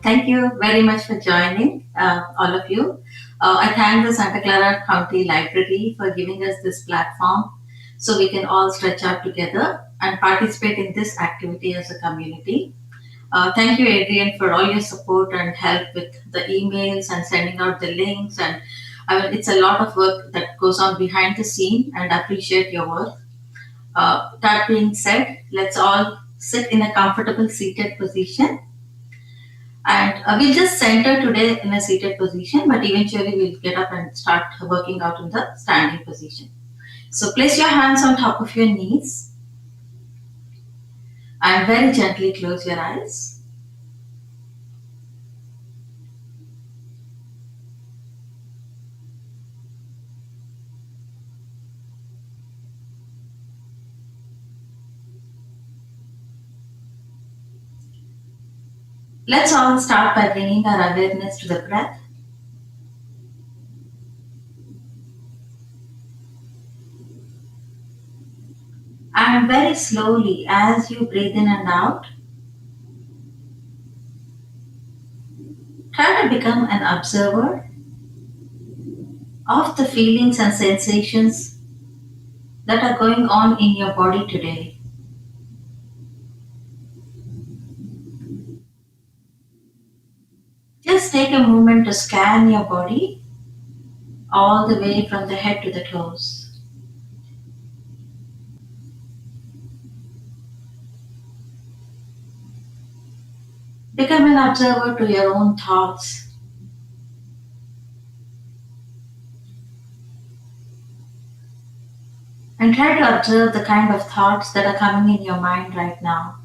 Thank you very much for joining, all of you. I thank the Santa Clara County Library for giving us this platform so we can all stretch out together and participate in this activity as a community. Thank you, Adrian, for all your support and help with the emails and sending out the links. And I mean, it's a lot of work that goes on behind the scene, and I appreciate your work. That being said, let's all sit in a comfortable seated position and we'll just center today in a seated position, but eventually we'll get up and start working out in the standing position. So place your hands on top of your knees and very gently close your eyes. Let's all start by bringing our awareness to the breath. And very slowly, as you breathe in and out, try to become an observer of the feelings and sensations that are going on in your body today. Just take a moment to scan your body all the way from the head to the toes. Become an observer to your own thoughts. And try to observe the kind of thoughts that are coming in your mind right now.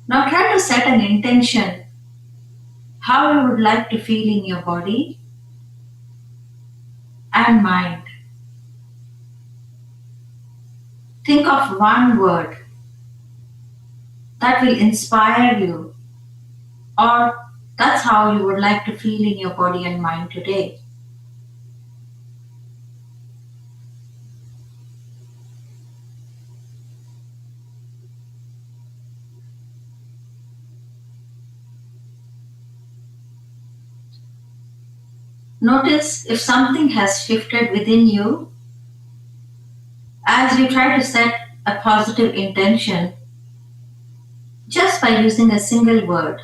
Now try to set an intention how you would like to feel in your body and mind. Think of one word that will inspire you, or that's how you would like to feel in your body and mind today. Notice if something has shifted within you as you try to set a positive intention just by using a single word.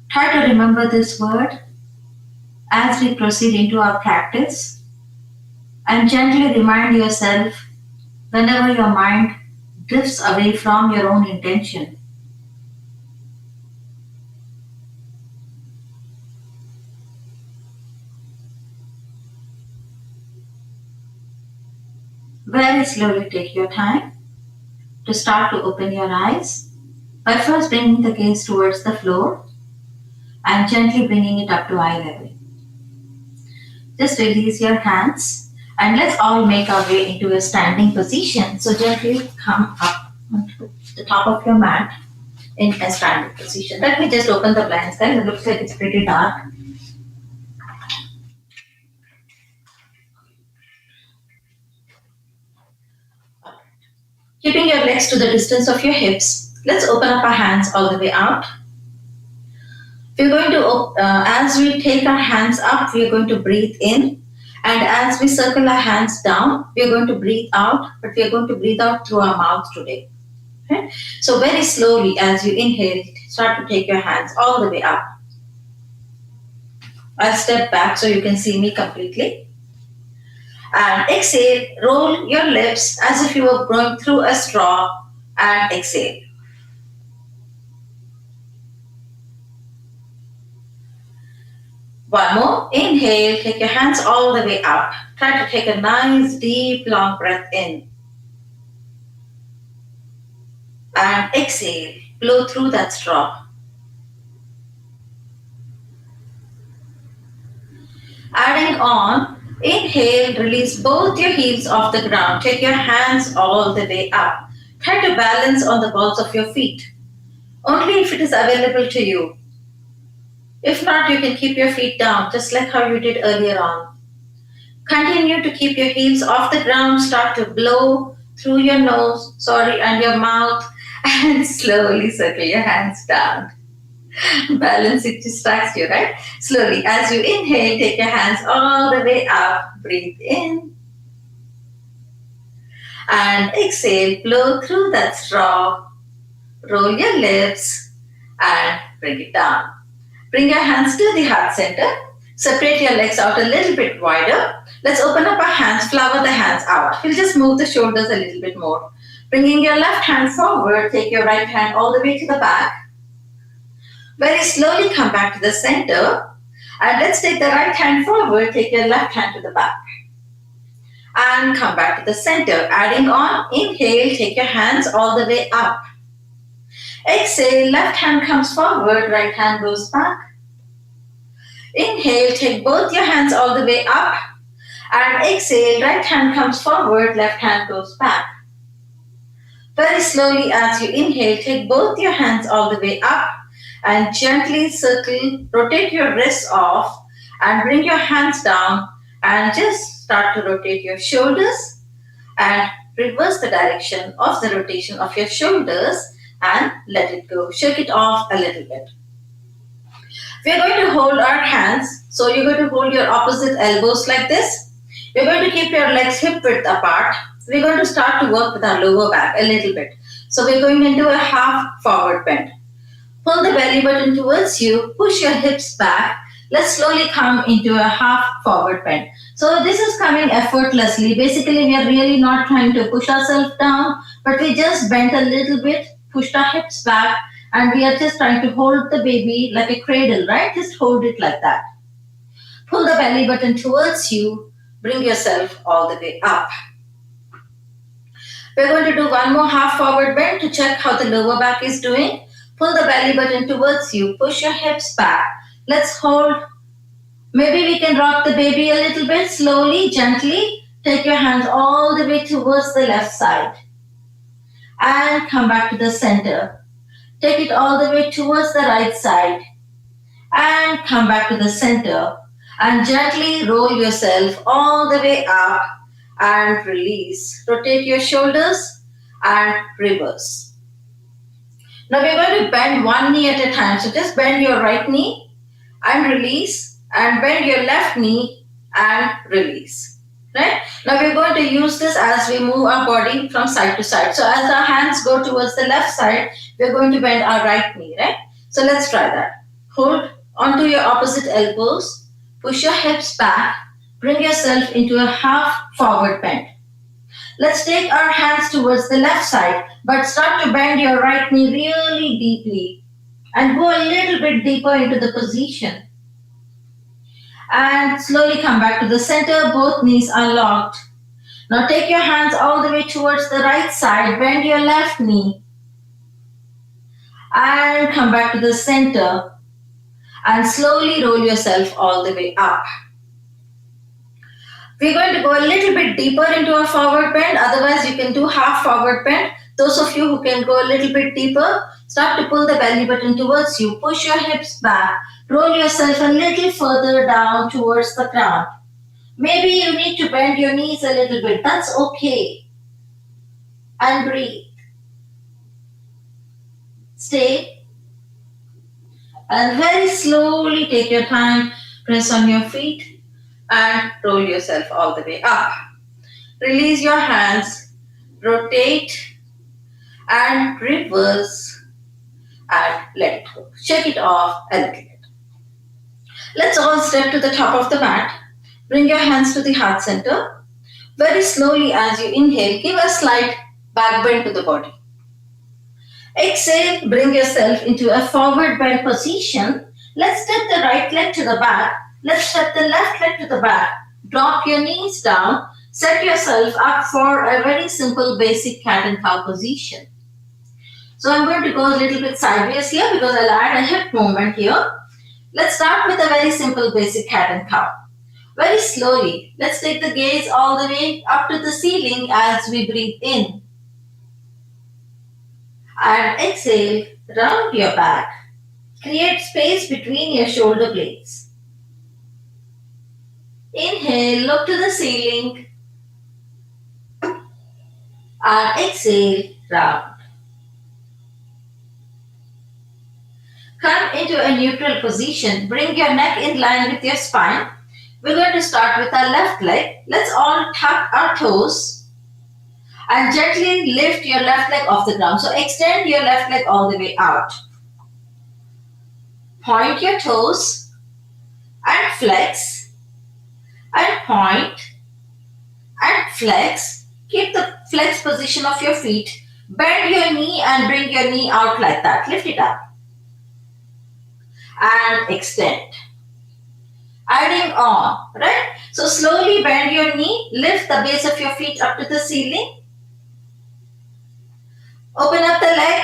Try to remember this word as we proceed into our practice and gently remind yourself whenever your mind drifts away from your own intention. Very slowly take your time to start to open your eyes by first bringing the gaze towards the floor and gently bringing it up to eye level. Just release your hands and let's all make our way into a standing position. So gently come up onto the top of your mat in a standing position. Let me just open the blinds, guys. It looks like it's pretty dark. Keeping your legs to the distance of your hips, let's open up our hands all the way out. We're going to, as we take our hands up, we're going to breathe in. And as we circle our hands down, we're going to breathe out, but we're going to breathe out through our mouth today. Okay? So very slowly, as you inhale, start to take your hands all the way up. I'll step back so you can see me completely. And exhale, roll your lips as if you were blowing through a straw and exhale. One more. Inhale, take your hands all the way up. Try to take a nice, deep, long breath in. And exhale, blow through that straw. Adding on, inhale, release both your heels off the ground. Take your hands all the way up. Try Try to balance on the balls of your feet, only if it is available to you. If not, you can keep your feet down, just like how you did earlier on. Continue to keep your heels off the ground, start to blow through your nose, and your mouth, and slowly circle your hands down. Balance, it distracts you, right? Slowly, as you inhale, take your hands all the way up, breathe in, and exhale, blow through that straw, roll your lips, and bring it down. Bring your hands to the heart center. Separate your legs out a little bit wider. Let's open up our hands, flower the hands out. We'll just move the shoulders a little bit more. Bringing your left hand forward, take your right hand all the way to the back. Very slowly come back to the center. And let's take the right hand forward, take your left hand to the back. And come back to the center. Adding on, inhale, take your hands all the way up. Exhale, left hand comes forward, right hand goes back. Inhale, take both your hands all the way up. And exhale, right hand comes forward, left hand goes back. Very slowly as you inhale, take both your hands all the way up and gently circle, rotate your wrists off and bring your hands down and just start to rotate your shoulders and reverse the direction of the rotation of your shoulders and let it go. Shake it off a little bit. We are going to hold our hands. So you're going to hold your opposite elbows like this. You're going to keep your legs hip width apart. We're going to start to work with our lower back a little bit. So we're going into a half forward bend. Pull the belly button towards you. Push your hips back. Let's slowly come into a half forward bend. So this is coming effortlessly. Basically, we are really not trying to push ourselves down, but we just bent a little bit, pushed our hips back, and we are just trying to hold the baby like a cradle, right? Just hold it like that. Pull the belly button towards you. Bring yourself all the way up. We're going to do one more half forward bend to check how the lower back is doing. Pull the belly button towards you. Push your hips back. Let's hold. Maybe we can rock the baby a little bit slowly, gently. Take your hands all the way towards the left side. And come back to the center. Take it all the way towards the right side. And come back to the center. And gently roll yourself all the way up and release. Rotate your shoulders and reverse. Now we're going to bend one knee at a time. So just bend your right knee and release, and bend your left knee and release. Right? Now we're going to use this as we move our body from side to side. So as our hands go towards the left side, we're going to bend our right knee, right? So let's try that. Hold onto your opposite elbows. Push your hips back. Bring yourself into a half forward bend. Let's take our hands towards the left side, but start to bend your right knee really deeply and go a little bit deeper into the position. And slowly come back to the center. Both knees are locked. Now take your hands all the way towards the right side. Bend your left knee. And come back to the center. And slowly roll yourself all the way up. We're going to go a little bit deeper into a forward bend. Otherwise, you can do half forward bend. Those of you who can go a little bit deeper, start to pull the belly button towards you. Push your hips back. Roll yourself a little further down towards the ground. Maybe you need to bend your knees a little bit. That's okay. And breathe. Stay. And very slowly take your time. Press on your feet and roll yourself all the way up. Release your hands. Rotate and reverse and let it go. Shake it off a little bit. Let's all step to the top of the mat. Bring your hands to the heart center. Very slowly as you inhale, give a slight back bend to the body. Exhale, bring yourself into a forward bend position. Let's step the right leg to the back. Let's step the left leg to the back. Drop your knees down. Set yourself up for a very simple basic cat and cow position. So I'm going to go a little bit sideways here because I'll add a hip movement here. Let's start with a very simple basic cat and cow. Very slowly, let's take the gaze all the way up to the ceiling as we breathe in. And exhale, round your back. Create space between your shoulder blades. Inhale, look to the ceiling. And exhale, round. Come into a neutral position. Bring your neck in line with your spine. We're going to start with our left leg. Let's all tuck our toes and gently lift your left leg off the ground. So extend your left leg all the way out. Point your toes and flex and point and flex. Keep the flex position of your feet. Bend your knee and bring your knee out like that. Lift it up and extend. Adding on, right? So slowly bend your knee, lift the base of your feet up to the ceiling. Open up the leg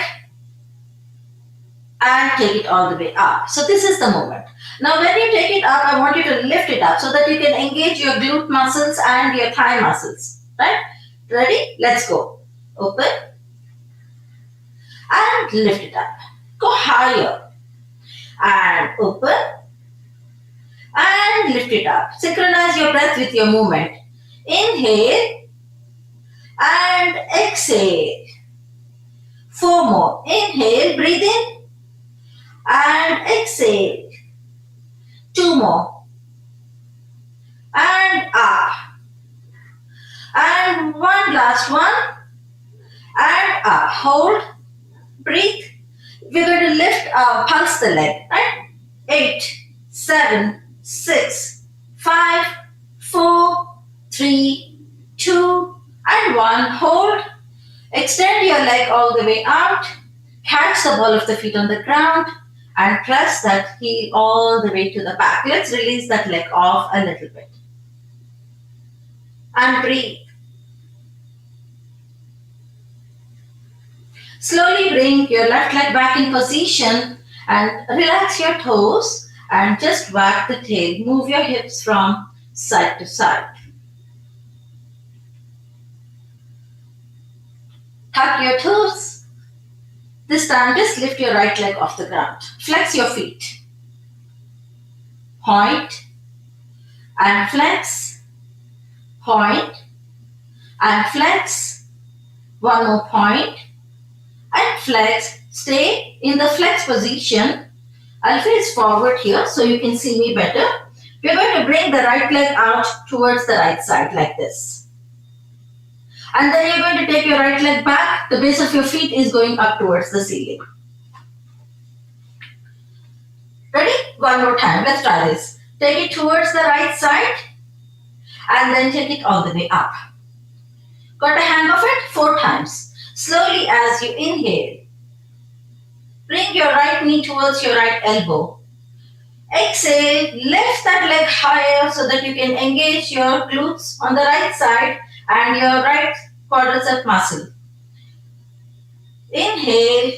and take it all the way up. So this is the movement. Now when you take it up, I want you to lift it up so that you can engage your glute muscles and your thigh muscles, right? Ready? Let's go. Open and lift it up. Go higher and open and lift it up. Synchronize your breath with your movement. Inhale and exhale. 4 more. Inhale, breathe in and exhale. 2 more. And up. And one last one. And up. Hold. Breathe. We're going to lift, pulse the leg, right? 8, 7, 6, 5, 4, 3, 2, and 1. Hold. Extend your leg all the way out. Catch the ball of the feet on the ground and press that heel all the way to the back. Let's release that leg off a little bit. And breathe. Slowly bring your left leg back in position and relax your toes and just wag the tail. Move your hips from side to side. Tuck your toes. This time just lift your right leg off the ground. Flex your feet. Point and flex. Point and flex. One more point and flex. Stay in the flex position. I'll face forward here so you can see me better. We're going to bring the right leg out towards the right side like this. And then you're going to take your right leg back. The base of your feet is going up towards the ceiling. Ready? One more time. Let's try this. Take it towards the right side and then take it all the way up. Got a hang of it? 4 times. Slowly as you inhale, bring your right knee towards your right elbow. Exhale, lift that leg higher so that you can engage your glutes on the right side and your right quadricep muscle. Inhale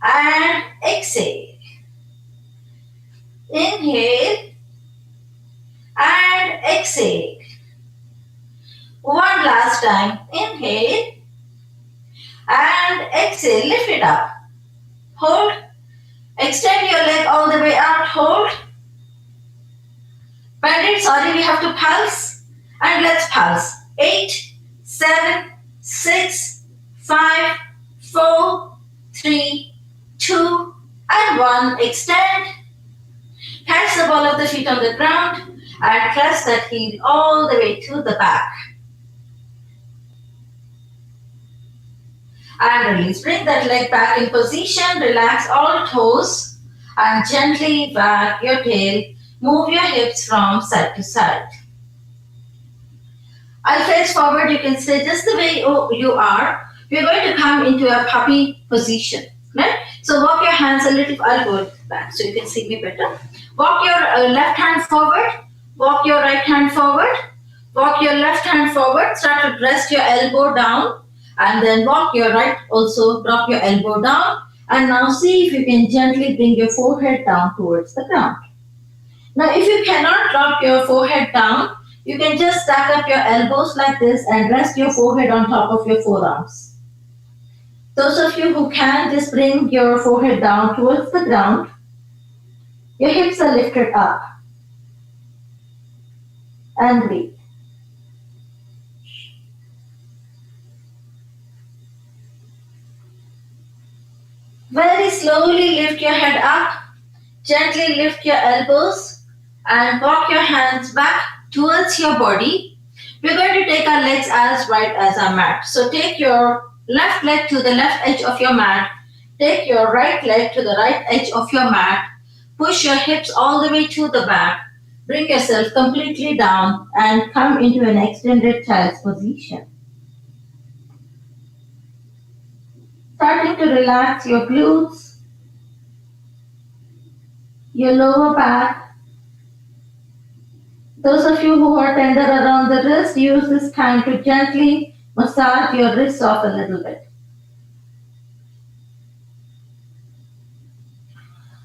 and exhale. Inhale and exhale. One last time. Inhale and exhale. Lift it up. Hold. Extend your leg all the way out. Hold. Bend it. Sorry, we have to pulse. And let's pulse. 8, 7, 6, 5, 4, 3, 2, and 1. Extend. Catch the ball of the feet on the ground and press that heel all the way to the back. And release. Bring that leg back in position. Relax all toes and gently wag your tail. Move your hips from side to side. I'll face forward. You can stay just the way you are. We're going to come into a puppy position. Right? So walk your hands a little. I'll go back so you can see me better. Walk your left hand forward. Walk your right hand forward. Walk your left hand forward. Start to rest your elbow down. And then walk your right, also drop your elbow down. And now see if you can gently bring your forehead down towards the ground. Now if you cannot drop your forehead down, you can just stack up your elbows like this and rest your forehead on top of your forearms. Those of you who can, just bring your forehead down towards the ground. Your hips are lifted up. And breathe. Very slowly lift your head up. Gently lift your elbows and walk your hands back towards your body. We're going to take our legs as wide as our mat. So take your left leg to the left edge of your mat. Take your right leg to the right edge of your mat. Push your hips all the way to the back. Bring yourself completely down and come into an extended child's position. Starting to relax your glutes, your lower back. Those of you who are tender around the wrist, use this time to gently massage your wrists off a little bit.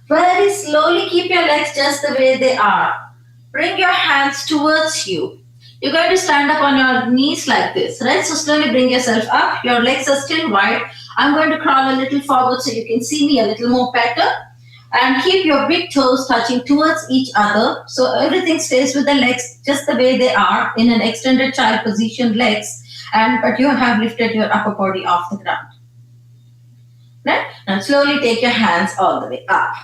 Very slowly keep your legs just the way they are. Bring your hands towards you. You're going to stand up on your knees like this, right? So slowly bring yourself up. Your legs are still wide. I'm going to crawl a little forward so you can see me a little more better. And keep your big toes touching towards each other. So everything stays with the legs just the way they are in an extended child position legs. But you have lifted your upper body off the ground. Right? Now slowly take your hands all the way up.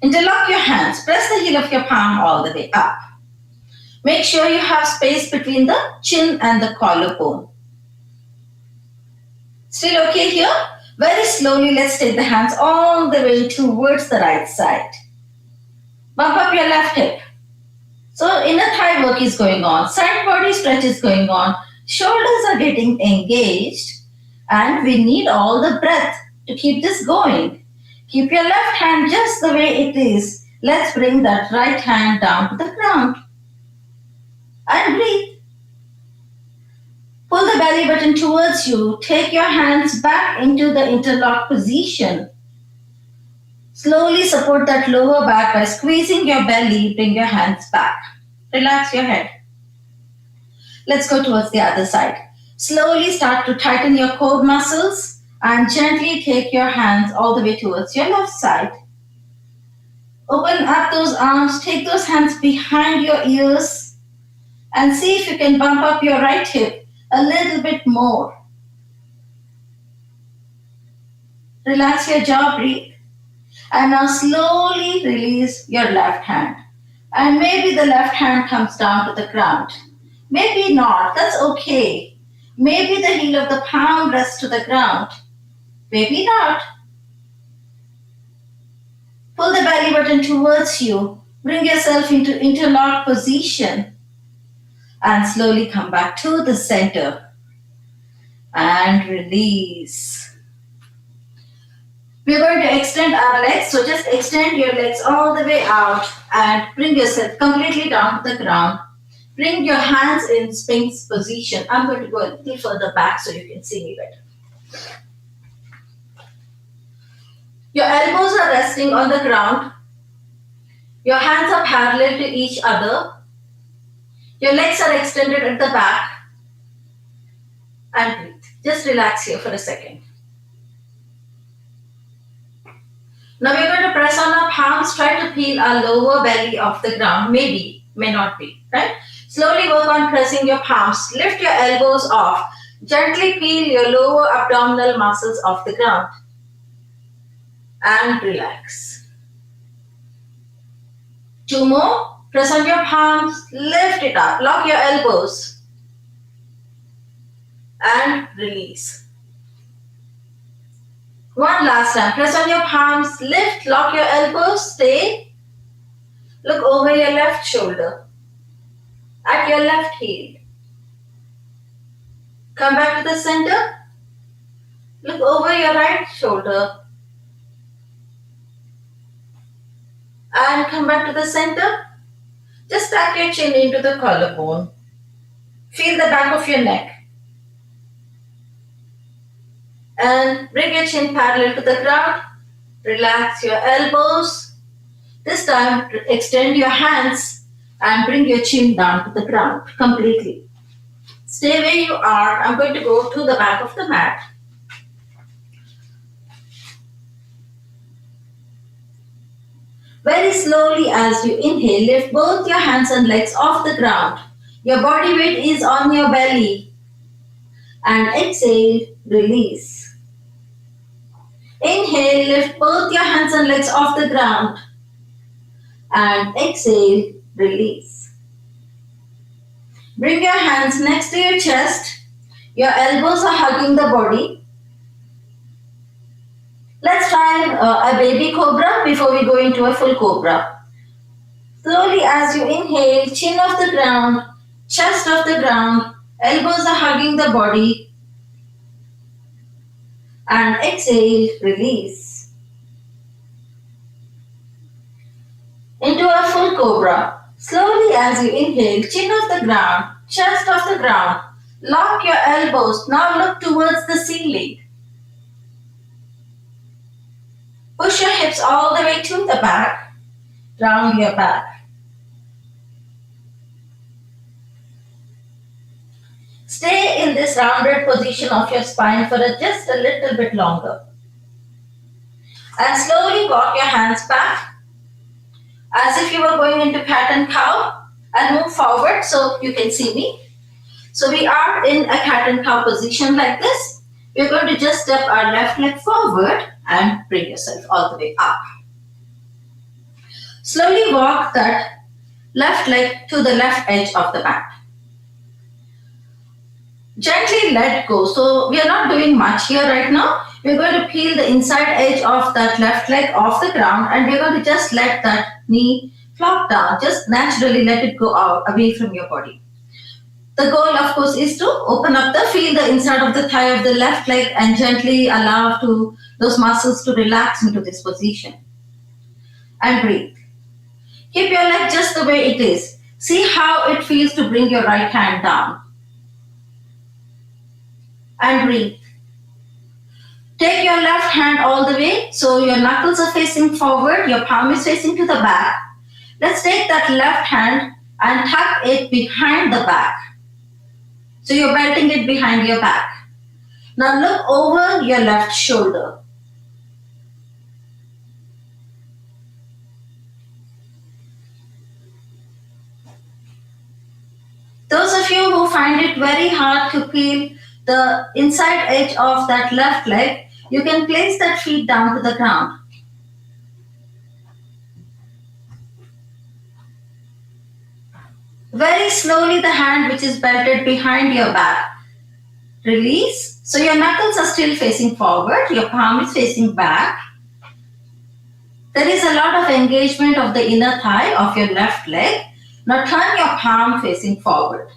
Interlock your hands. Press the heel of your palm all the way up. Make sure you have space between the chin and the collarbone. Still okay here? Very slowly, let's take the hands all the way towards the right side. Bump up your left hip. So inner thigh work is going on. Side body stretch is going on. Shoulders are getting engaged. And we need all the breath to keep this going. Keep your left hand just the way it is. Let's bring that right hand down to the ground. And breathe. Pull the belly button towards you. Take your hands back into the interlock position. Slowly support that lower back by squeezing your belly. Bring your hands back. Relax your head. Let's go towards the other side. Slowly start to tighten your core muscles and gently take your hands all the way towards your left side. Open up those arms. Take those hands behind your ears and see if you can bump up your right hip a little bit more. Relax your jaw, breathe. And now slowly release your left hand. And maybe the left hand comes down to the ground. Maybe not, that's okay. Maybe the heel of the palm rests to the ground. Maybe not. Pull the belly button towards you. Bring yourself into interlock position. And slowly come back to the center. And release. We're going to extend our legs. So just extend your legs all the way out. And bring yourself completely down to the ground. Bring your hands in Sphinx position. I'm going to go a little further back so you can see me better. Your elbows are resting on the ground. Your hands are parallel to each other. Your legs are extended at the back. And breathe. Just relax here for a second. Now we're going to press on our palms. Try to peel our lower belly off the ground. Maybe, may not be, right? Slowly work on pressing your palms. Lift your elbows off. Gently peel your lower abdominal muscles off the ground. And relax. 2 more. Press on your palms. Lift it up. Lock your elbows. And release. 1 last time. Press on your palms. Lift. Lock your elbows. Stay. Look over your left shoulder. At your left heel. Come back to the center. Look over your right shoulder. And come back to the center. Just tuck your chin into the collarbone. Feel the back of your neck. And bring your chin parallel to the ground. Relax your elbows. This time, extend your hands and bring your chin down to the ground completely. Stay where you are. I'm going to go to the back of the mat. Very slowly as you inhale, lift both your hands and legs off the ground. Your body weight is on your belly. And exhale, release. Inhale, lift both your hands and legs off the ground. And exhale, release. Bring your hands next to your chest. Your elbows are hugging the body. Let's try a baby cobra before we go into a full cobra. Slowly as you inhale, chin off the ground, chest off the ground, elbows are hugging the body. And exhale, release. Into a full cobra. Slowly as you inhale, chin off the ground, chest off the ground. Lock your elbows. Now look towards the ceiling. Push your hips all the way to the back. Round your back. Stay in this rounded position of your spine for just a little bit longer. And slowly walk your hands back as if you were going into cat and cow, and move forward so you can see me. So we are in a cat and cow position like this. We're going to just step our left leg forward and bring yourself all the way up. Slowly walk that left leg to the left edge of the mat. Gently let go. So we are not doing much here right now. We're going to peel the inside edge of that left leg off the ground, and we're going to just let that knee flop down. Just naturally let it go out away from your body. The goal, of course, is to open up feel the inside of the thigh of the left leg and gently allow those muscles to relax into this position. And breathe. Keep your leg just the way it is. See how it feels to bring your right hand down. And breathe. Take your left hand all the way, so your knuckles are facing forward, your palm is facing to the back. Let's take that left hand and tuck it behind the back. So you're belting it behind your back. Now look over your left shoulder. Those of you who find it very hard to peel the inside edge of that left leg, you can place that feet down to the ground. Very slowly the hand which is belted behind your back. Release. So your knuckles are still facing forward, your palm is facing back. There is a lot of engagement of the inner thigh of your left leg. Now turn your palm facing forward.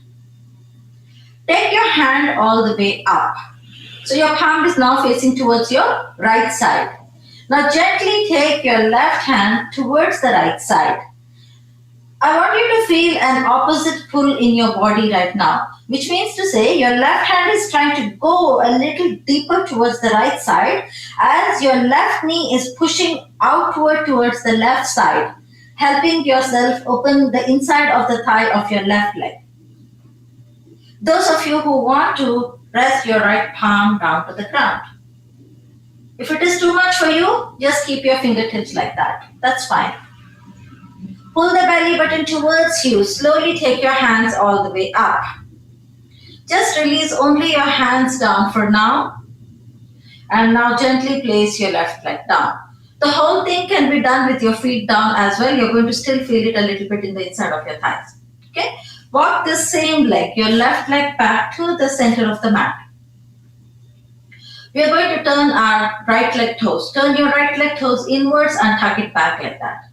Take your hand all the way up. So your palm is now facing towards your right side. Now gently take your left hand towards the right side. I want you to feel an opposite pull in your body right now, which means to say your left hand is trying to go a little deeper towards the right side as your left knee is pushing outward towards the left side, helping yourself open the inside of the thigh of your left leg. Those of you who want to rest your right palm down to the ground. If it is too much for you, just keep your fingertips like that. That's fine. Pull the belly button towards you. Slowly take your hands all the way up. Just release only your hands down for now. And now gently place your left leg down. The whole thing can be done with your feet down as well. You're going to still feel it a little bit in the inside of your thighs. Okay? Walk the same leg, your left leg back to the center of the mat. We are going to turn our right leg toes. Turn your right leg toes inwards and tuck it back like that.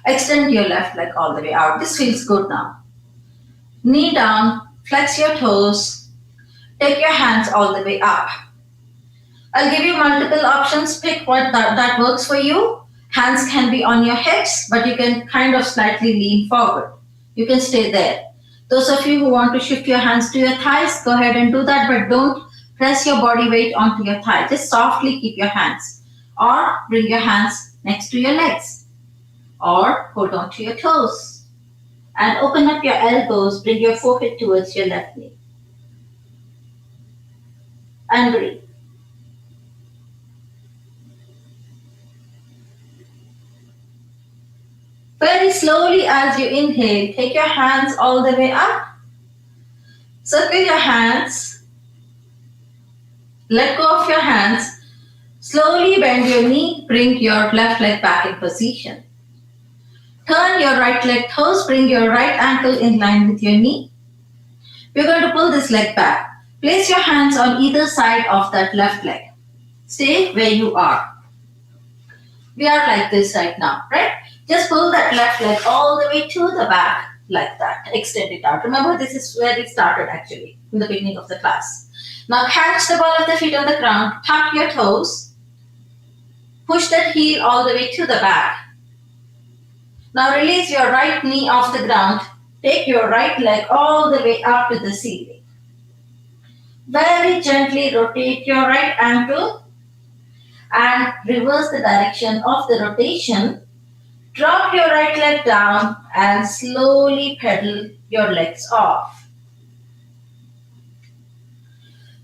Extend your left leg all the way out. This feels good now. Knee down, flex your toes. Take your hands all the way up. I'll give you multiple options. Pick what that works for you. Hands can be on your hips, but you can kind of slightly lean forward. You can stay there. Those of you who want to shift your hands to your thighs, go ahead and do that, but don't press your body weight onto your thigh. Just softly keep your hands. Or bring your hands next to your legs. Or hold on to your toes. And open up your elbows. Bring your forehead towards your left knee. And breathe. slowly as you inhale, take your hands all the way up. Circle your hands. Let go of your hands. Slowly bend your knee. Bring your left leg back in position. Turn your right leg toes. Bring your right ankle in line with your knee. We're going to pull this leg back. Place your hands on either side of that left leg. Stay where you are. We are like this right now, right? Just pull that left leg all the way to the back like that. Extend it out. Remember, this is where it started actually in the beginning of the class. Now catch the ball of the feet on the ground. Tuck your toes. Push that heel all the way to the back. Now release your right knee off the ground. Take your right leg all the way up to the ceiling. Very gently rotate your right ankle and reverse the direction of the rotation. Drop your right leg down and slowly pedal your legs off.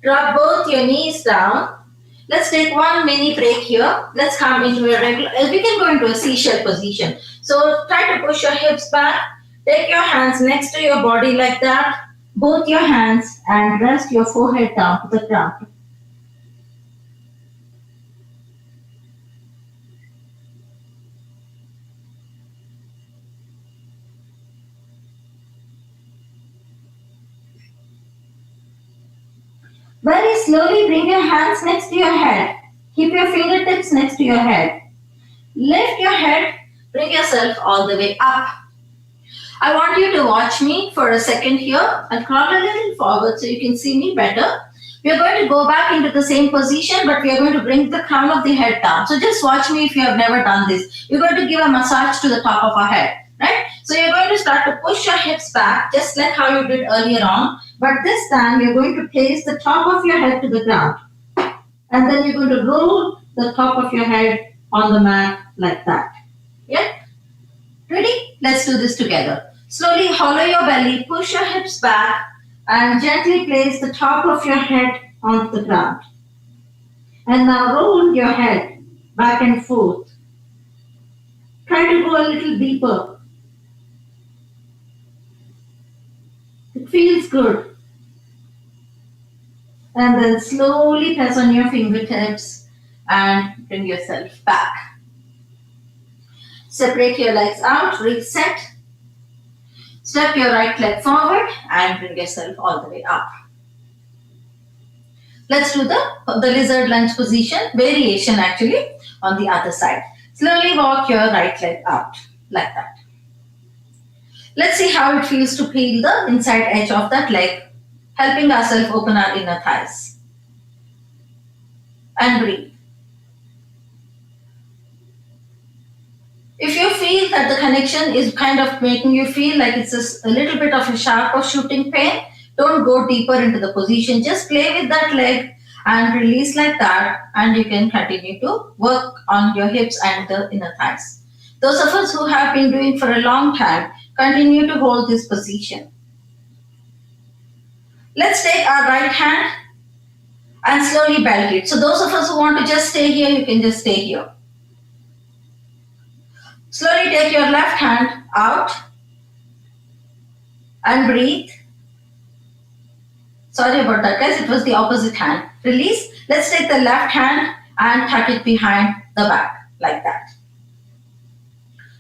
Drop both your knees down. Let's take one mini break here. Let's come into a regular, we can go into a seashell position. So try to push your hips back. Take your hands next to your body like that. Both your hands and rest your forehead down to the ground. Very slowly bring your hands next to your head. Keep your fingertips next to your head. Lift your head, bring yourself all the way up. I want you to watch me for a second here and crawl a little forward so you can see me better. We are going to go back into the same position, but we are going to bring the crown of the head down. So just watch me if you have never done this. We're going to give a massage to the top of our head, right? So you're going to start to push your hips back, just like how you did earlier on. But this time you're going to place the top of your head to the ground. And then you're going to roll the top of your head on the mat like that. Yeah? Ready? Let's do this together. Slowly hollow your belly, push your hips back, and gently place the top of your head on the ground. And now roll your head back and forth. Try to go a little deeper. It feels good. And then slowly press on your fingertips and bring yourself back. Separate your legs out, reset. Step your right leg forward and bring yourself all the way up. Let's do the lizard lunge position, variation actually, on the other side. Slowly walk your right leg out, like that. Let's see how it feels to peel the inside edge of that leg, helping ourselves open our inner thighs. And breathe. If you feel that the connection is kind of making you feel like it's a little bit of a sharp or shooting pain, don't go deeper into the position. Just play with that leg and release like that, and you can continue to work on your hips and the inner thighs. Those of us who have been doing for a long time, continue to hold this position. Let's take our right hand and slowly belt it. So those of us who want to just stay here, you can just stay here. Slowly take your left hand out and breathe. Sorry about that, guys. It was the opposite hand. Release. Let's take the left hand and tuck it behind the back like that.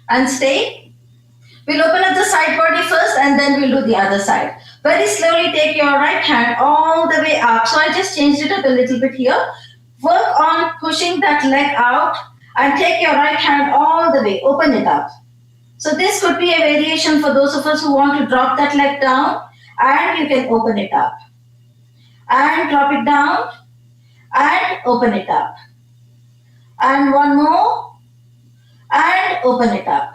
And stay. We'll open up the side body first and then we'll do the other side. Very slowly take your right hand all the way up. So I just changed it up a little bit here. Work on pushing that leg out and take your right hand all the way. Open it up. So this could be a variation for those of us who want to drop that leg down, and you can open it up. And drop it down and open it up. And one more and open it up.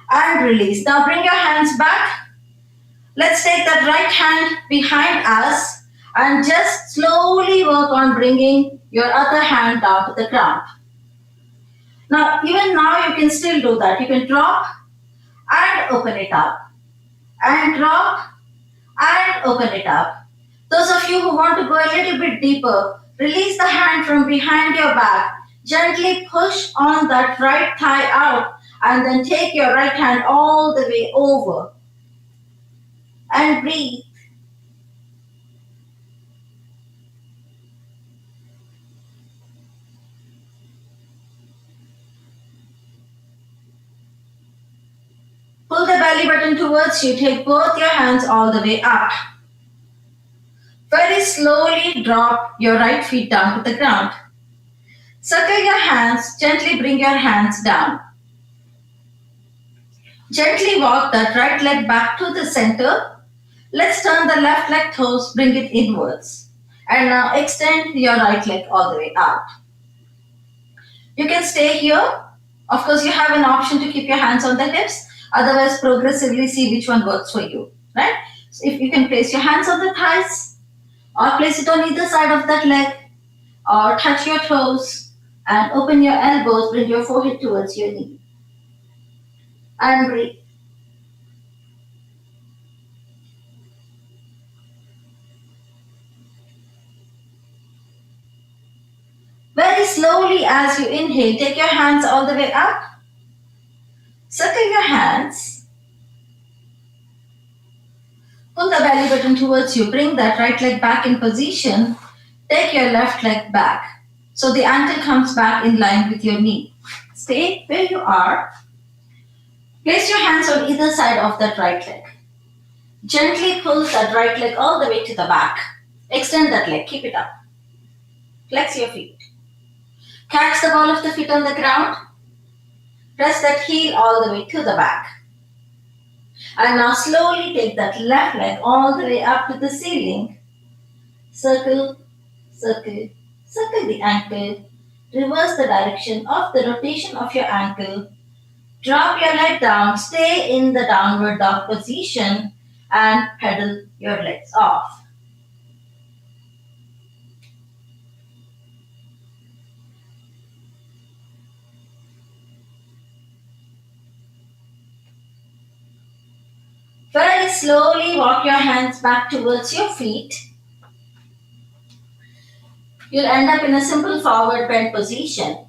And release. Now bring your hands back. Let's take that right hand behind us and just slowly work on bringing your other hand down to the ground. Now, even now you can still do that. You can drop and open it up. And drop and open it up. Those of you who want to go a little bit deeper, release the hand from behind your back. Gently push on that right thigh out And then take your right hand all the way over and breathe. Pull the belly button towards you. Take both your hands all the way up. Very slowly drop your right feet down to the ground. Circle your hands. Gently bring your hands down. Gently walk that right leg back to the center. Let's turn the left leg toes, bring it inwards. And now extend your right leg all the way out. You can stay here. Of course, you have an option to keep your hands on the hips. Otherwise, progressively see which one works for you. Right? So if you can place your hands on the thighs or place it on either side of that leg or touch your toes and open your elbows, bring your forehead towards your knee. And breathe. Very slowly as you inhale, take your hands all the way up. Circle your hands. Pull the belly button towards you. Bring that right leg back in position. Take your left leg back. So the ankle comes back in line with your knee. Stay where you are. Place your hands on either side of that right leg. Gently pull that right leg all the way to the back. Extend that leg. Keep it up. Flex your feet. Catch the ball of the feet on the ground. Press that heel all the way to the back. And now slowly take that left leg all the way up to the ceiling. Circle, circle, circle the ankle. Reverse the direction of the rotation of your ankle. Drop your leg down. Stay in the downward dog position and pedal your legs off. Very slowly walk your hands back towards your feet. You'll end up in a simple forward bend position.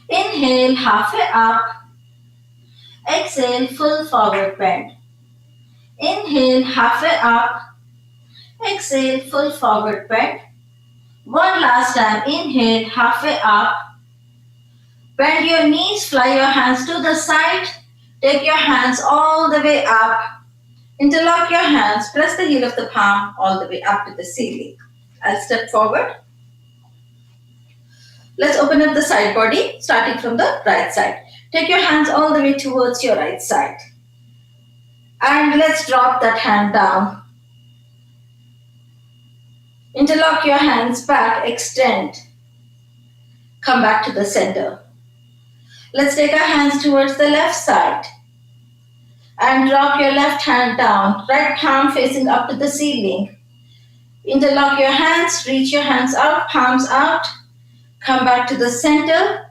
Inhale, halfway up. Exhale, full forward bend. Inhale, halfway up. Exhale, full forward bend. One last time. Inhale, halfway up. Bend your knees, fly your hands to the side. Take your hands all the way up. Interlock your hands. Press the heel of the palm all the way up to the ceiling. I'll step forward. Let's open up the side body, starting from the right side. Take your hands all the way towards your right side. And let's drop that hand down. Interlock your hands back, extend. Come back to the center. Let's take our hands towards the left side. And drop your left hand down, right palm facing up to the ceiling. Interlock your hands, reach your hands out, palms out. Come back to the center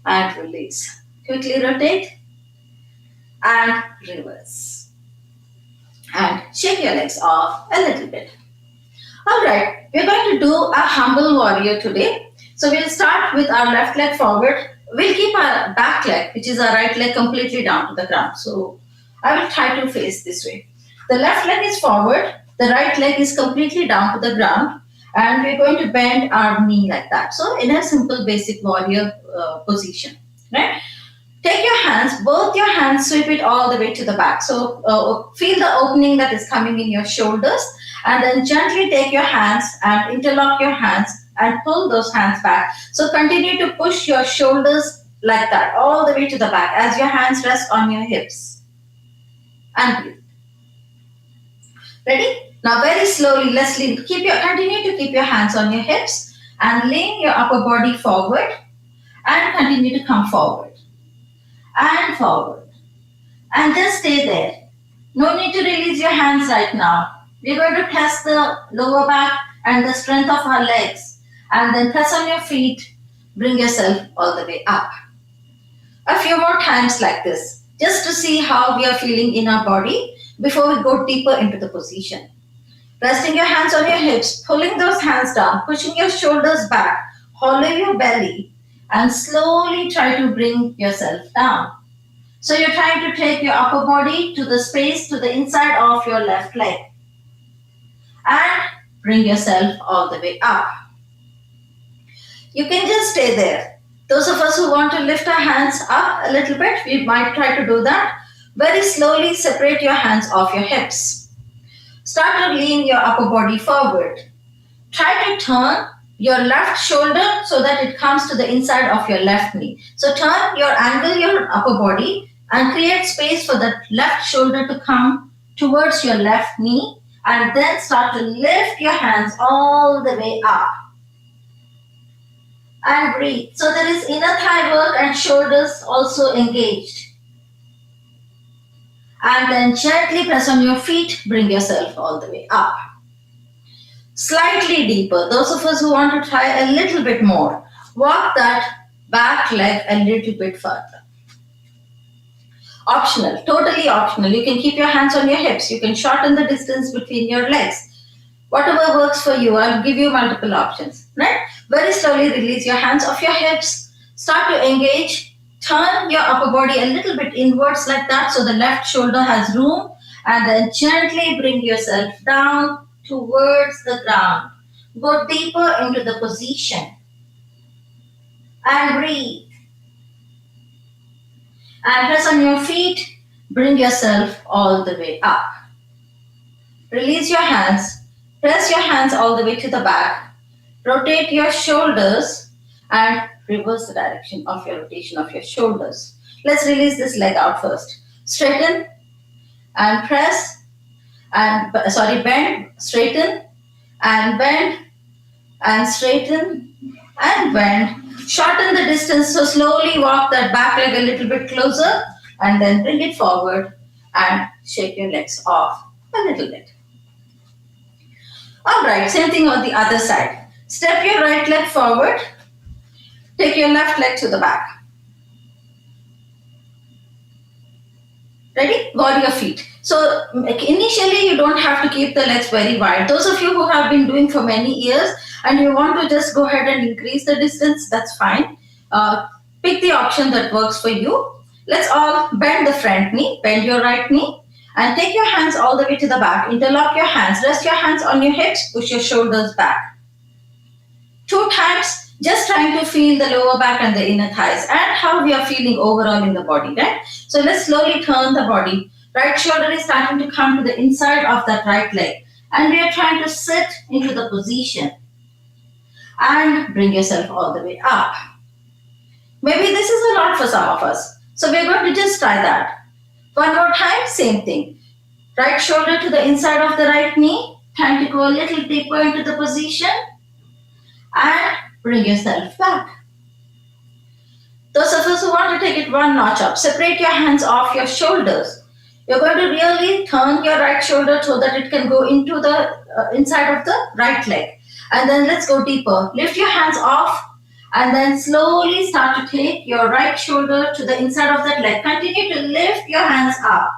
and release. Quickly rotate and reverse. And shake your legs off a little bit. Alright, we're going to do a humble warrior today. So we'll start with our left leg forward. We'll keep our back leg, which is our right leg, completely down to the ground. So I will try to face this way. The left leg is forward, the right leg is completely down to the ground, and we're going to bend our knee like that. So in a simple basic warrior position, right? Take your hands, both your hands, sweep it all the way to the back. So feel the opening that is coming in your shoulders, and then gently take your hands and interlock your hands and pull those hands back. So continue to push your shoulders like that, all the way to the back as your hands rest on your hips. And breathe. Ready? Now very slowly, let's lean. Continue to keep your hands on your hips and lean your upper body forward and continue to come forward and forward. And just stay there. No need to release your hands right now. We're going to test the lower back and the strength of our legs. And then press on your feet. Bring yourself all the way up. A few more times like this, just to see how we are feeling in our body before we go deeper into the position. Resting your hands on your hips, pulling those hands down, pushing your shoulders back, hollow your belly, and slowly try to bring yourself down. So you're trying to take your upper body to the space to the inside of your left leg and bring yourself all the way up. You can just stay there. Those of us who want to lift our hands up a little bit, we might try to do that. Very slowly separate your hands off your hips. Start to lean your upper body forward. Try to turn your left shoulder so that it comes to the inside of your left knee. So angle your upper body and create space for the left shoulder to come towards your left knee, and then start to lift your hands all the way up. And breathe. So there is inner thigh work and shoulders also engaged. And then gently press on your feet, bring yourself all the way up. Slightly deeper. Those of us who want to try a little bit more, walk that back leg a little bit further. Optional, totally optional. You can keep your hands on your hips. You can shorten the distance between your legs. Whatever works for you, I'll give you multiple options. Right? Very slowly release your hands off your hips. Start to engage. Turn your upper body a little bit inwards like that so the left shoulder has room. And then gently bring yourself down towards the ground. Go deeper into the position. And breathe. And press on your feet. Bring yourself all the way up. Release your hands. Press your hands all the way to the back. Rotate your shoulders and reverse the direction of your rotation of your shoulders. Let's release this leg out first. Straighten and press and bend, straighten and bend and straighten and bend. Shorten the distance, so slowly walk that back leg a little bit closer and then bring it forward and shake your legs off a little bit. Alright, same thing on the other side. Step your right leg forward. Take your left leg to the back. Ready? Warrior feet. So initially you don't have to keep the legs very wide. Those of you who have been doing for many years and you want to just go ahead and increase the distance, that's fine. Pick the option that works for you. Let's all bend the front knee, bend your right knee. And take your hands all the way to the back. Interlock your hands. Rest your hands on your hips. Push your shoulders back. 2 times, just trying to feel the lower back and the inner thighs and how we are feeling overall in the body, right? So let's slowly turn the body. Right shoulder is starting to come to the inside of that right leg. And we are trying to sit into the position. And bring yourself all the way up. Maybe this is a lot for some of us. So we're going to just try that. One more time, same thing. Right shoulder to the inside of the right knee. Time to go a little deeper into the position. And bring yourself back. Those of us who want to take it one notch up, separate your hands off your shoulders. You're going to really turn your right shoulder so that it can go into the inside of the right leg. And then let's go deeper. Lift your hands off. And then slowly start to take your right shoulder to the inside of that leg. Continue to lift your hands up.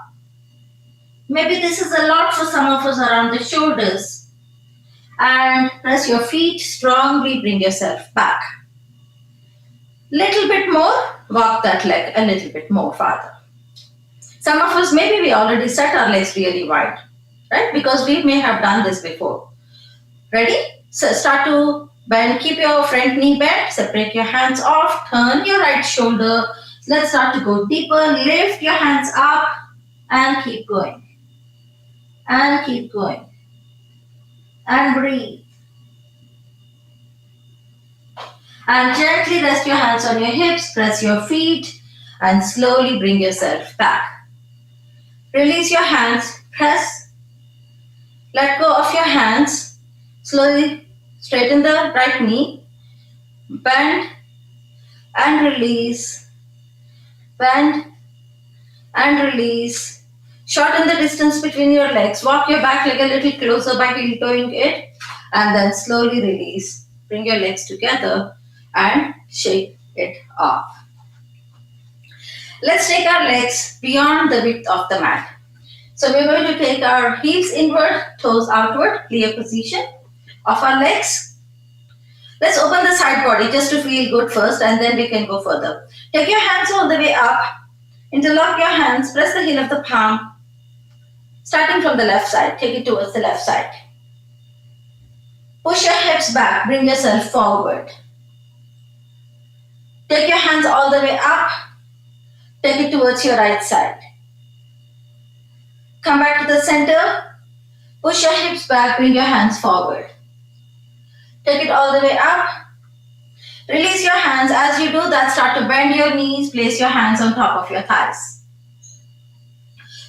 Maybe this is a lot for some of us around the shoulders. And press your feet strongly, bring yourself back. Little bit more, walk that leg a little bit more farther. Some of us, maybe we already set our legs really wide, right? Because we may have done this before. Ready? So start to bend, keep your front knee bent, separate your hands off, turn your right shoulder. Let's start to go deeper, lift your hands up and keep going. And keep going. And breathe. And gently rest your hands on your hips, press your feet and slowly bring yourself back. Release your hands, press, let go of your hands, slowly straighten the right knee, bend and release, bend and release. Shorten the distance between your legs, walk your back leg a little closer by heel toeing it and then slowly release. Bring your legs together and shake it off. Let's take our legs beyond the width of the mat. So we're going to take our heels inward, toes outward, clear position of our legs. Let's open the side body just to feel good first and then we can go further. Take your hands all the way up. Interlock your hands. Press the heel of the palm. Starting from the left side. Take it towards the left side. Push your hips back. Bring yourself forward. Take your hands all the way up. Take it towards your right side. Come back to the center. Push your hips back. Bring your hands forward. Take it all the way up. Release your hands. As you do that, start to bend your knees. Place your hands on top of your thighs.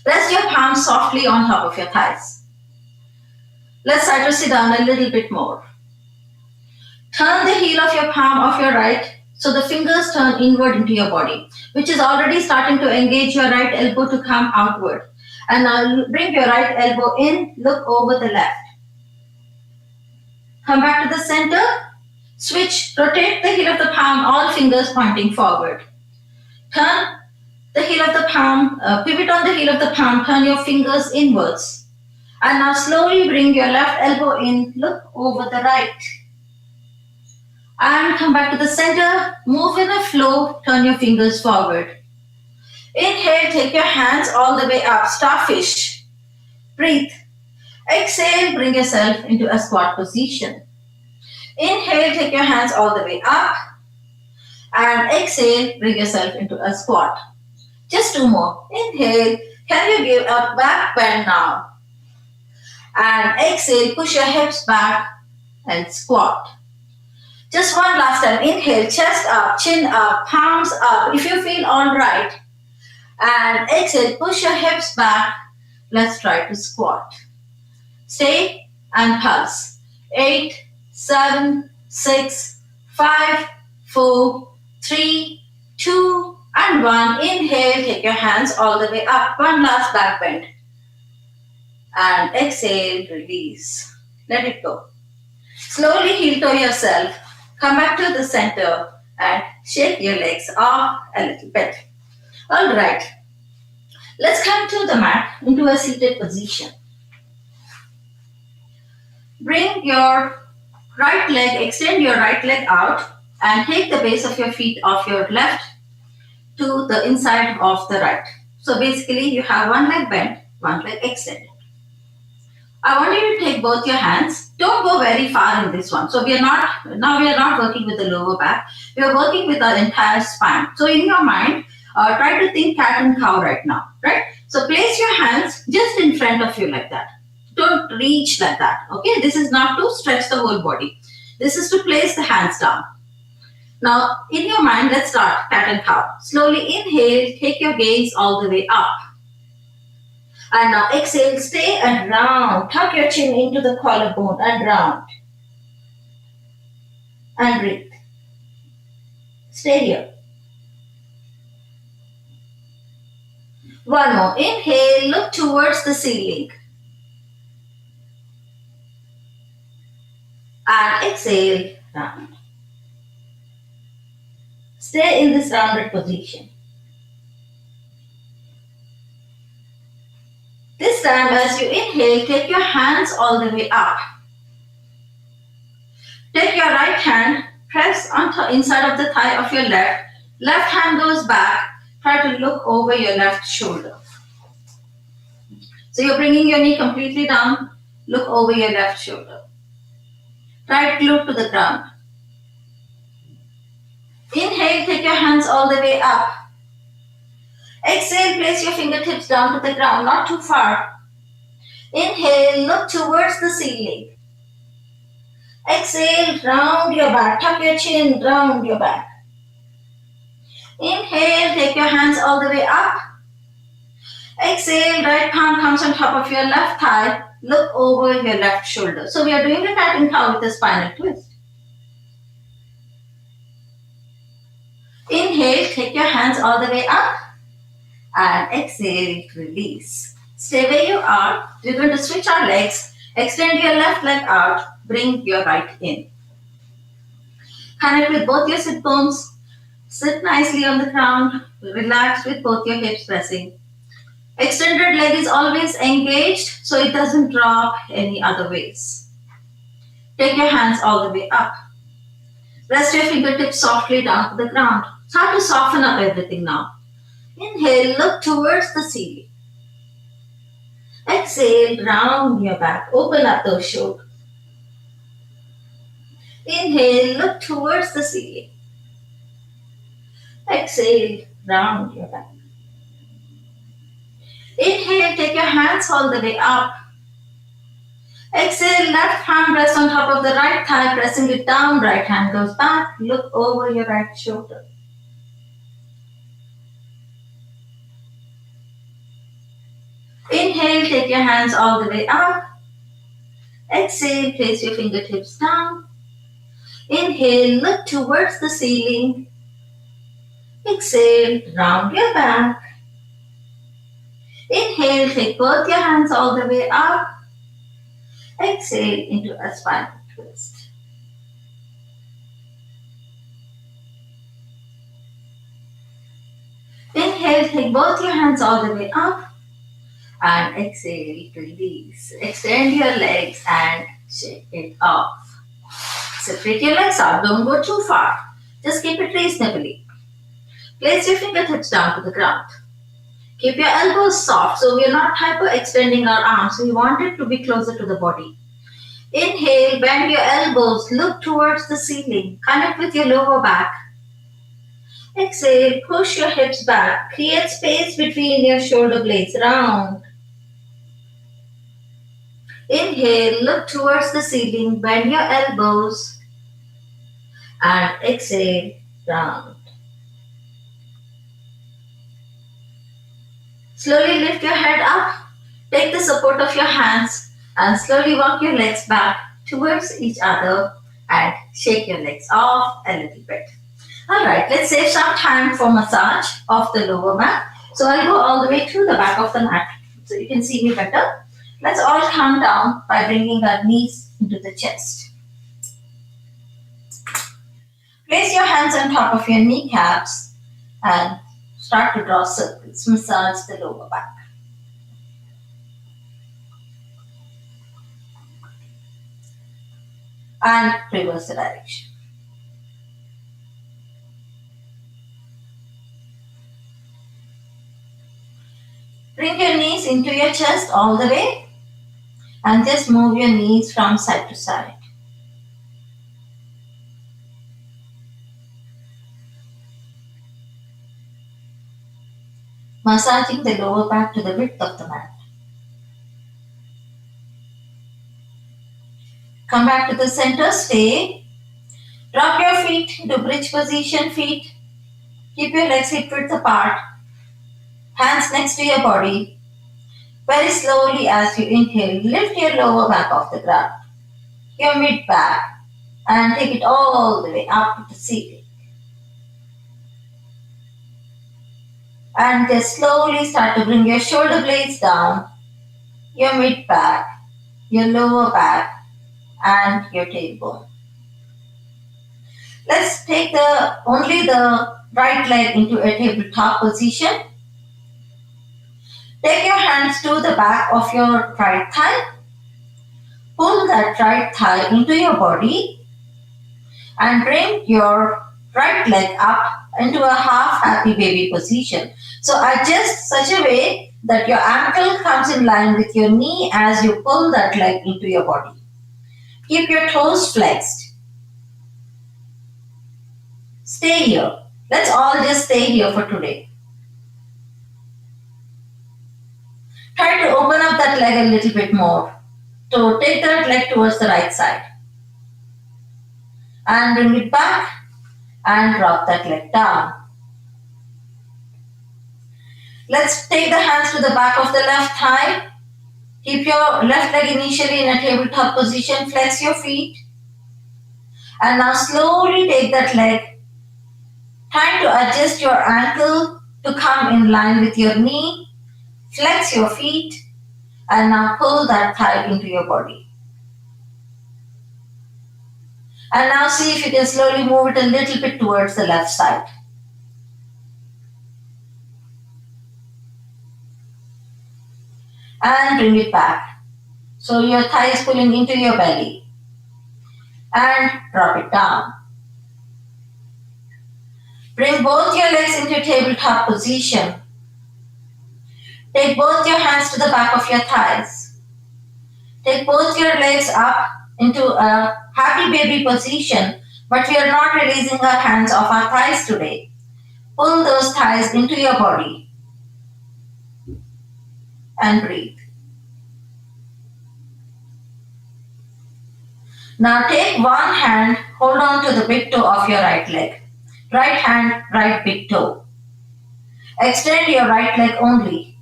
Rest your palms softly on top of your thighs. Let's try to sit down a little bit more. Turn the heel of your palm of your right so the fingers turn inward into your body, which is already starting to engage your right elbow to come outward. And now bring your right elbow in, look over the left. Come back to the center. Switch, rotate the heel of the palm, all fingers pointing forward. Turn the heel of the palm, pivot on the heel of the palm, turn your fingers inwards. And now slowly bring your left elbow in, look over the right. And come back to the center, move in a flow, turn your fingers forward. Inhale, take your hands all the way up, starfish. Breathe. Exhale, bring yourself into a squat position. Inhale, take your hands all the way up. And exhale, bring yourself into a squat. Just two more. Inhale, can you give a back bend now? And exhale, push your hips back and squat. Just one last time. Inhale, chest up, chin up, palms up. If you feel all right. And exhale, push your hips back. Let's try to squat. Stay and pulse. 8, 7, 6, 5, 4, 3, 2, and 1. Inhale, take your hands all the way up. One last back bend. And exhale, release. Let it go. Slowly heel toe yourself. Come back to the center and shake your legs off a little bit. All right. Let's come to the mat into a seated position. Bring your right leg, extend your right leg out and take the base of your feet off your left to the inside of the right. So basically you have one leg bent, one leg extended. I want you to take both your hands. Don't go very far in this one. So we are not working with the lower back. We are working with our entire spine. So in your mind, try to think cat and cow right now, right? So place your hands just in front of you like that. Don't reach like that, okay? This is not to stretch the whole body. This is to place the hands down. Now, in your mind, let's start cat and cow. Slowly inhale, take your gaze all the way up. And now exhale, stay and round. Tuck your chin into the collarbone and round. And breathe. Stay here. One more. Inhale, look towards the ceiling. And exhale, round. Stay in this rounded position. This time as you inhale, take your hands all the way up. Take your right hand, press on the inside of the thigh of your left. Left hand goes back. Try to look over your left shoulder. So you're bringing your knee completely down. Look over your left shoulder. Try to look to the ground. Inhale, take your hands all the way up. Exhale, place your fingertips down to the ground, not too far. Inhale, look towards the ceiling. Exhale, round your back, tuck your chin, round your back. Inhale, take your hands all the way up. Exhale, right palm comes on top of your left thigh. Look over your left shoulder. So we are doing a cat and cow with a spinal twist. Inhale, take your hands all the way up. And exhale, release. Stay where you are. We're going to switch our legs. Extend your left leg out. Bring your right in. Connect with both your sit bones. Sit nicely on the ground. Relax with both your hips pressing. Extended leg is always engaged so it doesn't drop any other ways. Take your hands all the way up. Rest your fingertips softly down to the ground. Start to soften up everything now. Inhale, look towards the ceiling. Exhale, round your back. Open up those shoulders. Inhale, look towards the ceiling. Exhale, round your back. Inhale, take your hands all the way up. Exhale, left hand rests on top of the right thigh, pressing it down. Right hand goes back. Look over your right shoulder. Inhale, take your hands all the way up. Exhale, place your fingertips down. Inhale, look towards the ceiling. Exhale, round your back. Inhale, take both your hands all the way up. Exhale into a spinal twist. Inhale, take both your hands all the way up. And exhale, release. Extend your legs and shake it off. Separate your legs out. Don't go too far. Just keep it reasonably. Place your fingertips down to the ground. Keep your elbows soft so we are not hyperextending our arms. We want it to be closer to the body. Inhale, bend your elbows, look towards the ceiling. Connect with your lower back. Exhale, push your hips back. Create space between your shoulder blades. Round. Inhale, look towards the ceiling, bend your elbows, and exhale, round. Slowly lift your head up, take the support of your hands, and slowly walk your legs back towards each other and shake your legs off a little bit. Alright, let's save some time for massage of the lower back. So I'll go all the way to the back of the mat so you can see me better. Let's all calm down by bringing our knees into the chest. Place your hands on top of your kneecaps and start to draw circles. Massage the lower back. And reverse the direction. Bring your knees into your chest all the way and just move your knees from side to side. Massaging the lower back to the width of the mat. Come back to the center, stay. Drop your feet into bridge position, feet. Keep your legs hip width apart. Hands next to your body. Very slowly as you inhale, lift your lower back off the ground. Your mid back and take it all the way up to the ceiling. And just slowly start to bring your shoulder blades down, your mid back, your lower back, and your tailbone. Let's take only the right leg into a tabletop position. Take your hands to the back of your right thigh. Pull that right thigh into your body and bring your right leg up into a half happy baby position. So adjust such a way that your ankle comes in line with your knee as you pull that leg into your body. Keep your toes flexed. Stay here. Let's all just stay here for today. Try to open up that leg a little bit more. So take that leg towards the right side. And bring it back and drop that leg down. Let's take the hands to the back of the left thigh. Keep your left leg initially in a tabletop position. Flex your feet. And now slowly take that leg. Try to adjust your ankle to come in line with your knee. Flex your feet and now pull that thigh into your body. And now see if you can slowly move it a little bit towards the left side. And bring it back. So your thigh is pulling into your belly. And drop it down. Bring both your legs into tabletop position. Take both your hands to the back of your thighs. Take both your legs up into a happy baby position, but we are not releasing our hands off our thighs today. Pull those thighs into your body and breathe. Now take one hand, hold on to the big toe of your right leg. Right hand, right big toe. Extend your right leg only.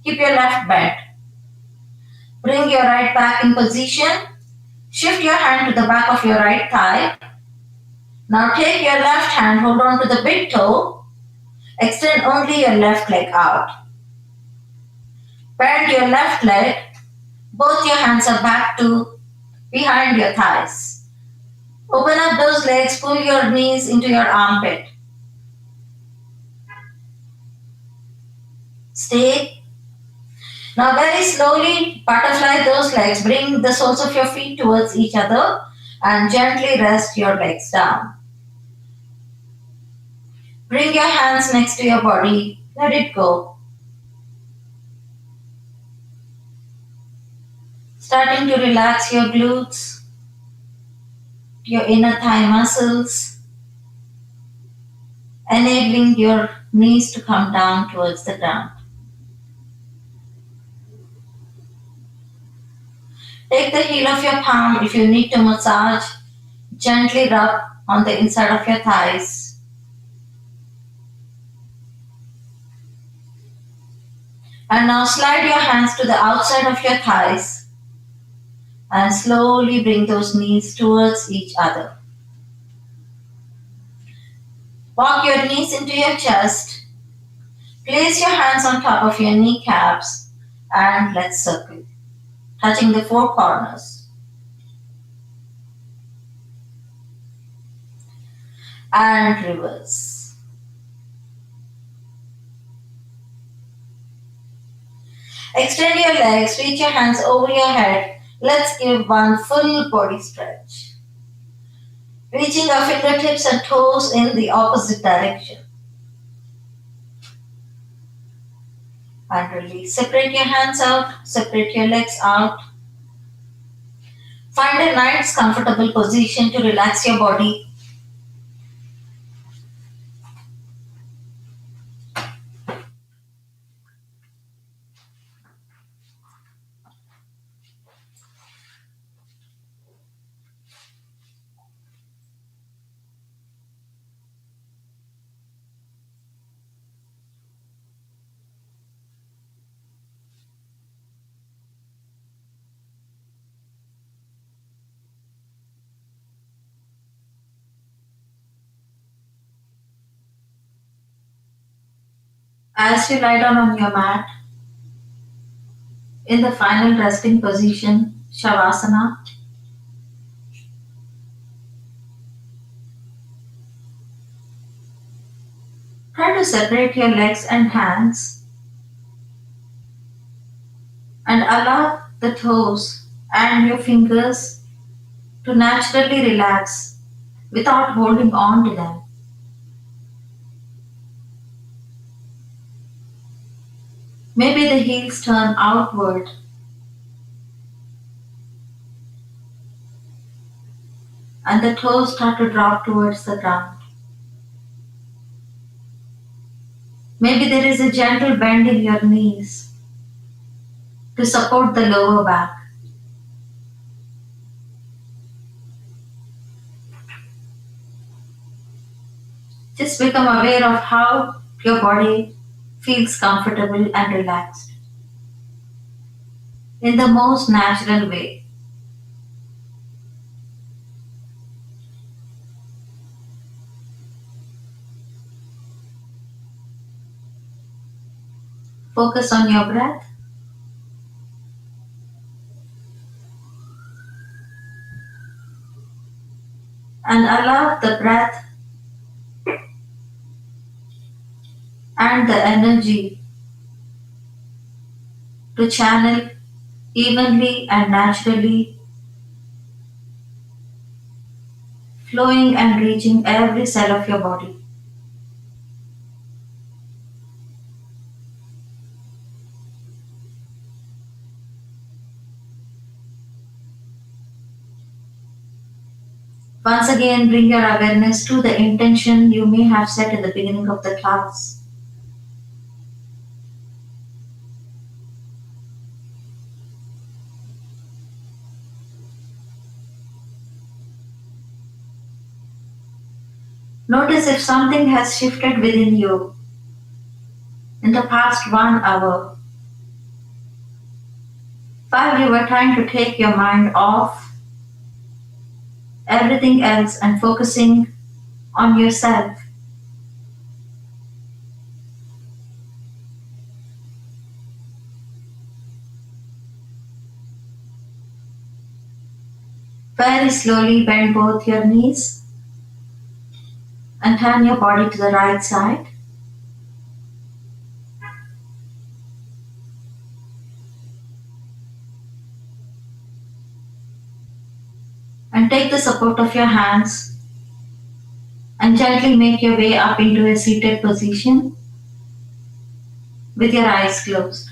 Keep your left bent. Bring your right back in position. Shift your hand to the back of your right thigh. Now take your left hand, hold on to the big toe. Extend only your left leg out. Bend your left leg. Both your hands are back to behind your thighs. Open up those legs, pull your knees into your armpit. Stay. Now very slowly butterfly those legs. Bring the soles of your feet towards each other and gently rest your legs down. Bring your hands next to your body. Let it go. Starting to relax your glutes, your inner thigh muscles, enabling your knees to come down towards the ground. Take the heel of your palm if you need to massage. Gently rub on the inside of your thighs. And now slide your hands to the outside of your thighs and slowly bring those knees towards each other. Walk your knees into your chest. Place your hands on top of your kneecaps and let's circle, touching the four corners. And reverse. Extend your legs, reach your hands over your head. Let's give one full body stretch. Reaching our fingertips and toes in the opposite direction. And release. Separate your hands out, separate your legs out. Find a nice comfortable position to relax your body. As you lie down on your mat, in the final resting position, Shavasana, try to separate your legs and hands and allow the toes and your fingers to naturally relax without holding on to them. Maybe the heels turn outward and the toes start to drop towards the ground. Maybe there is a gentle bend in your knees to support the lower back. Just become aware of how your body feels comfortable and relaxed in the most natural way. Focus on your breath and allow the breath and the energy to channel evenly and naturally, flowing and reaching every cell of your body. Once again, bring your awareness to the intention you may have set at the beginning of the class. Notice if something has shifted within you in the past 1 hour while you were trying to take your mind off everything else and focusing on yourself. Very slowly bend both your knees and turn your body to the right side. And take the support of your hands and gently make your way up into a seated position with your eyes closed.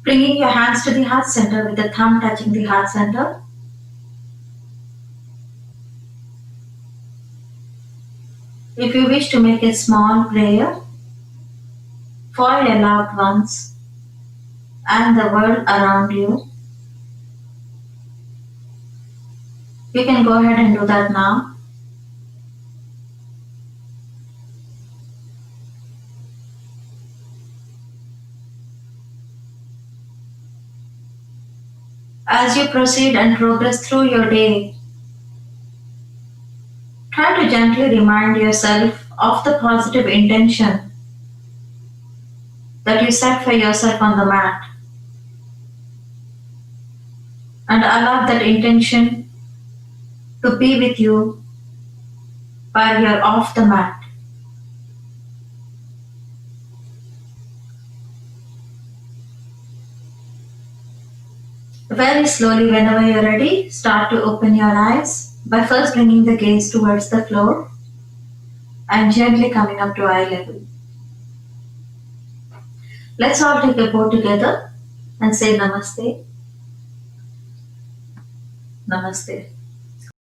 Bringing your hands to the heart center with the thumb touching the heart center. If you wish to make a small prayer for your loved ones and the world around you, you can go ahead and do that now. As you proceed and progress through your day, try to gently remind yourself of the positive intention that you set for yourself on the mat and allow that intention to be with you while you're off the mat. Very slowly, whenever you're ready, start to open your eyes by first bringing the gaze towards the floor and gently coming up to eye level. Let's all take a bow together and say Namaste. Namaste.